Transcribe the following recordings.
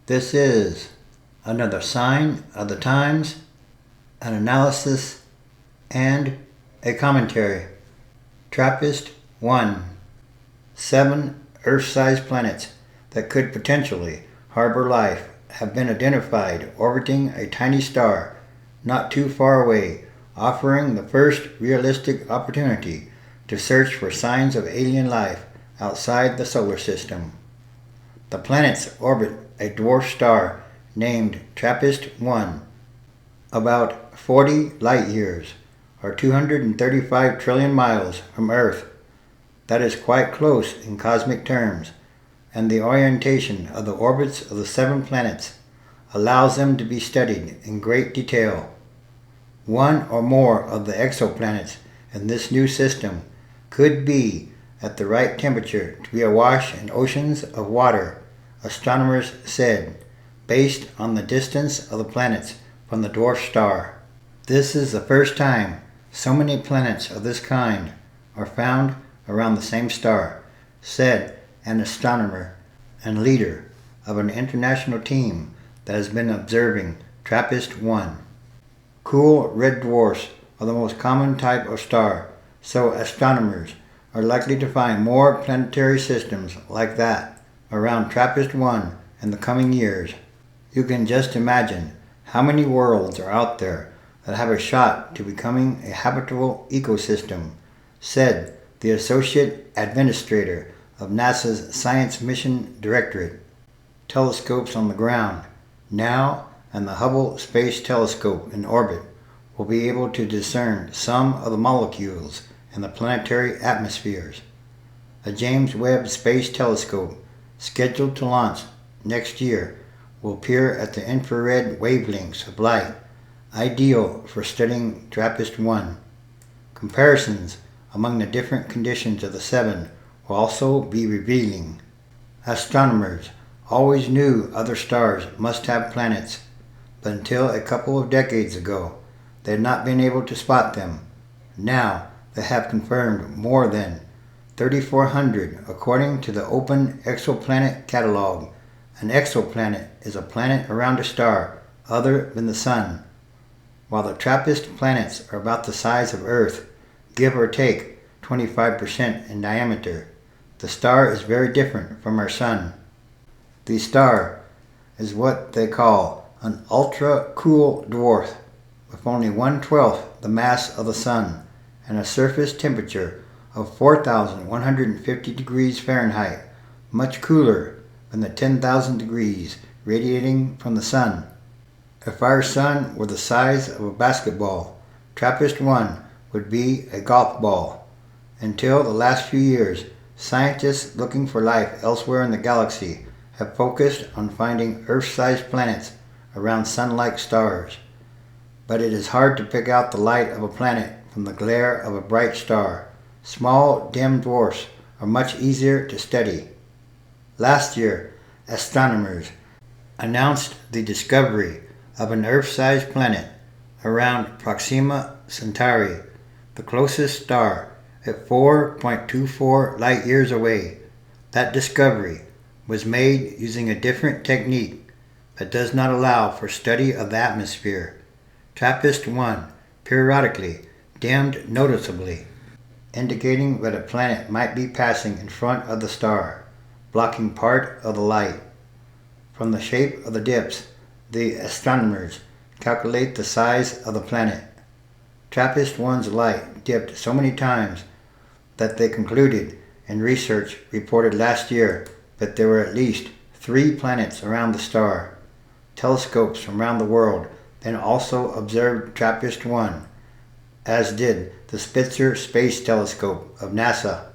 This is another sign of the times, an analysis, and a commentary. Trappist-1. 7 Earth-sized planets that could potentially harbor life have been identified orbiting a tiny star not too far away, offering the first realistic opportunity to search for signs of alien life outside the solar system. The planets orbit a dwarf star named Trappist-1, about 40 light years, or 235 trillion miles from Earth. That is quite close in cosmic terms, and the orientation of the orbits of the 7 planets allows them to be studied in great detail. One or more of the exoplanets in this new system could be at the right temperature to be awash in oceans of water, astronomers said, based on the distance of the planets from the dwarf star. This is the first time so many planets of this kind are found around the same star, said an astronomer and leader of an international team that has been observing Trappist-1. Cool red dwarfs are the most common type of star, so astronomers are likely to find more planetary systems like that around Trappist-1 in the coming years. You can just imagine how many worlds are out there that have a shot to becoming a habitable ecosystem, said the Associate Administrator of NASA's Science Mission Directorate. Telescopes on the ground now and the Hubble Space Telescope in orbit will be able to discern some of the molecules in the planetary atmospheres. A James Webb Space Telescope, scheduled to launch next year, will peer at the infrared wavelengths of light, ideal for studying Trappist-1. Comparisons among the different conditions of the 7 will also be revealing. Astronomers always knew other stars must have planets, but until a couple of decades ago, they had not been able to spot them. Now they have confirmed more than 3,400 according to the Open Exoplanet Catalog. An exoplanet is a planet around a star other than the Sun. While the Trappist planets are about the size of Earth, give or take 25% in diameter, the star is very different from our Sun. The star is what they call an ultra-cool dwarf, with only 1/12 the mass of the Sun and a surface temperature of 4,150 degrees Fahrenheit, much cooler than the 10,000 degrees radiating from the Sun. If our Sun were the size of a basketball, Trappist-1 would be a golf ball. Until the last few years, scientists looking for life elsewhere in the galaxy have focused on finding Earth-sized planets around Sun-like stars. But it is hard to pick out the light of a planet from the glare of a bright star. Small, dim dwarfs are much easier to study. Last year, astronomers announced the discovery of an Earth-sized planet around Proxima Centauri, the closest star, at 4.24 light years away. That discovery was made using a different technique that does not allow for study of the atmosphere. Trappist-1 periodically dimmed noticeably, indicating that a planet might be passing in front of the star, blocking part of the light. From the shape of the dips, the astronomers calculate the size of the planet. Trappist-1's light dipped so many times that they concluded in research reported last year that there were at least 3 planets around the star. Telescopes from around the world then also observed Trappist-1, as did the Spitzer Space Telescope of NASA.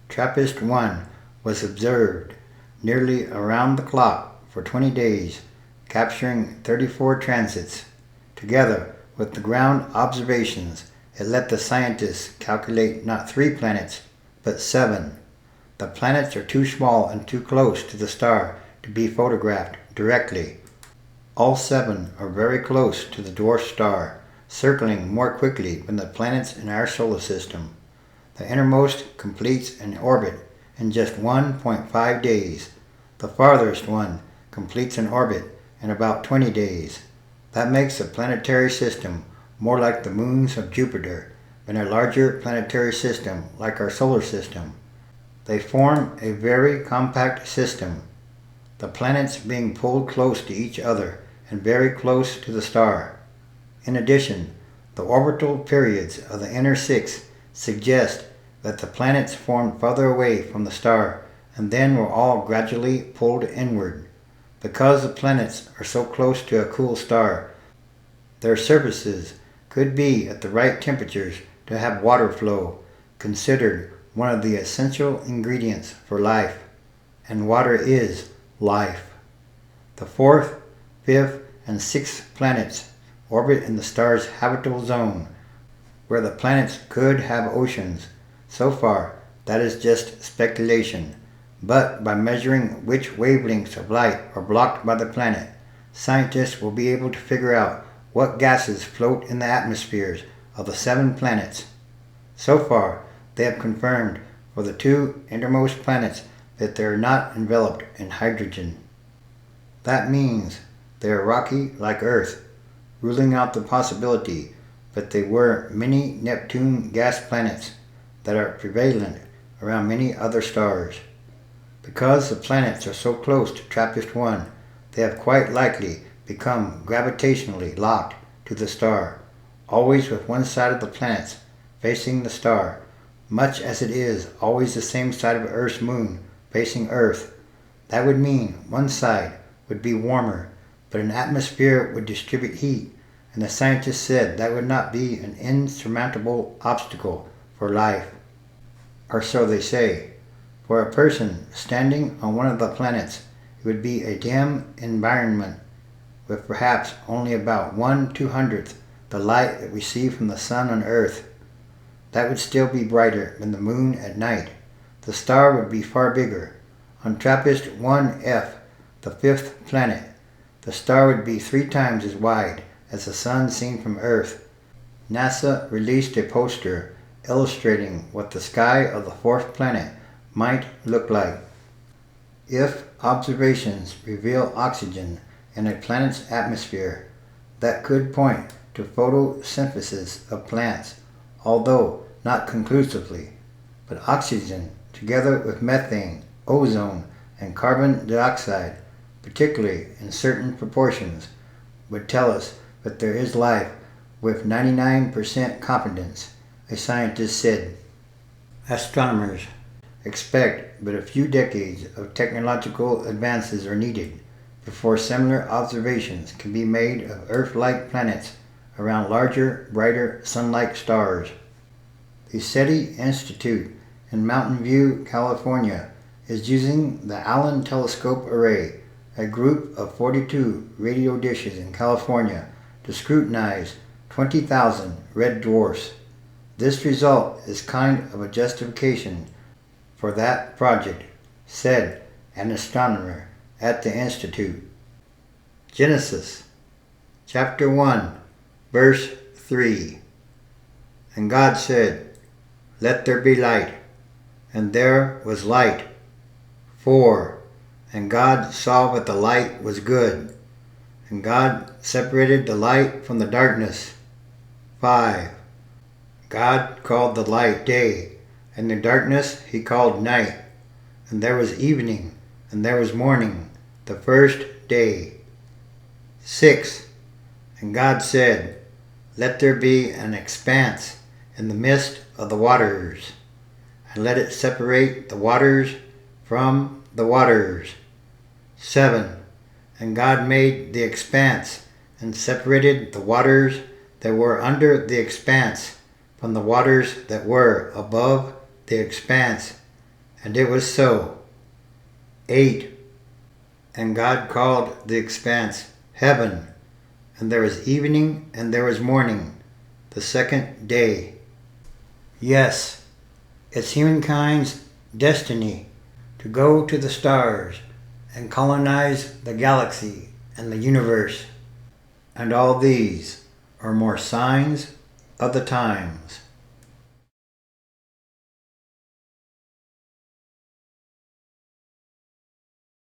Trappist-1 was observed nearly around the clock for 20 days, capturing 34 transits. Together with the ground observations, it let the scientists calculate not 3 planets, but 7. The planets are too small and too close to the star to be photographed directly. All 7 are very close to the dwarf star, circling more quickly than the planets in our solar system. The innermost completes an orbit in just 1.5 days. The farthest one completes an orbit in about 20 days. That makes the planetary system more like the moons of Jupiter than a larger planetary system like our solar system. They form a very compact system, the planets being pulled close to each other and very close to the star. In addition, the orbital periods of the inner six suggest that the planets formed farther away from the star and then were all gradually pulled inward. Because the planets are so close to a cool star, their surfaces could be at the right temperatures to have water flow, considered one of the essential ingredients for life. And water is life. The fourth, fifth, and sixth planets orbit in the star's habitable zone, where the planets could have oceans. So far, that is just speculation. But by measuring which wavelengths of light are blocked by the planet, scientists will be able to figure out what gases float in the atmospheres of the 7 planets. So far, they have confirmed for the 2 innermost planets that they are not enveloped in hydrogen. That means they are rocky like Earth, ruling out the possibility that they were mini Neptune gas planets that are prevalent around many other stars. Because the planets are so close to Trappist-1, they have quite likely become gravitationally locked to the star, always with one side of the planets facing the star, much as it is always the same side of Earth's moon facing Earth. That would mean one side would be warmer, but an atmosphere would distribute heat, and the scientists said that would not be an insurmountable obstacle for life. Or so they say. For a person standing on one of the planets, it would be a dim environment with perhaps only about 1/200th the light that we see from the sun on Earth. That would still be brighter than the moon at night. The star would be far bigger. On Trappist-1F, the 5th planet, the star would be 3 times as wide as the sun seen from Earth. NASA released a poster illustrating what the sky of the 4th planet might look like. If observations reveal oxygen in a planet's atmosphere, that could point to photosynthesis of plants, although not conclusively. But oxygen, together with methane, ozone, and carbon dioxide, particularly in certain proportions, would tell us that there is life with 99% confidence, a scientist said. Astronomers expect but a few decades of technological advances are needed before similar observations can be made of Earth-like planets around larger, brighter, sun-like stars. The SETI Institute in Mountain View, California, is using the Allen Telescope Array, a group of 42 radio dishes in California, to scrutinize 20,000 red dwarfs. This result is kind of a justification for that project, said an astronomer at the Institute. Genesis, chapter 1, verse 3. And God said, "Let there be light." And there was light. 4. And God saw that the light was good. And God separated the light from the darkness. 5. God called the light day, and the darkness he called night. And there was evening, and there was morning, the first day. 6. And God said, "Let there be an expanse in the midst of the waters, and let it separate the waters from the waters." 7. And God made the expanse, and separated the waters that were under the expanse from the waters that were above the expanse. And it was so. 8. And God called the expanse heaven. And there was evening and there was morning, the second day. Yes, it's humankind's destiny to go to the stars and colonize the galaxy and the universe. And all these are more signs of the times.